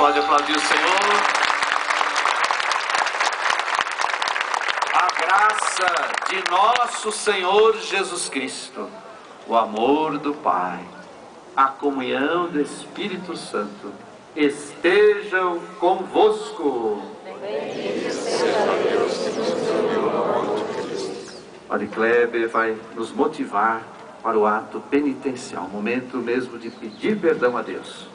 pode aplaudir o Senhor. A graça de nosso Senhor Jesus Cristo, o amor do Pai, a comunhão do Espírito Santo estejam convosco. Bendito seja Deus que nos deu a morte de Cristo. Padre Kleber vai nos motivar para o ato penitencial, momento mesmo de pedir perdão a Deus.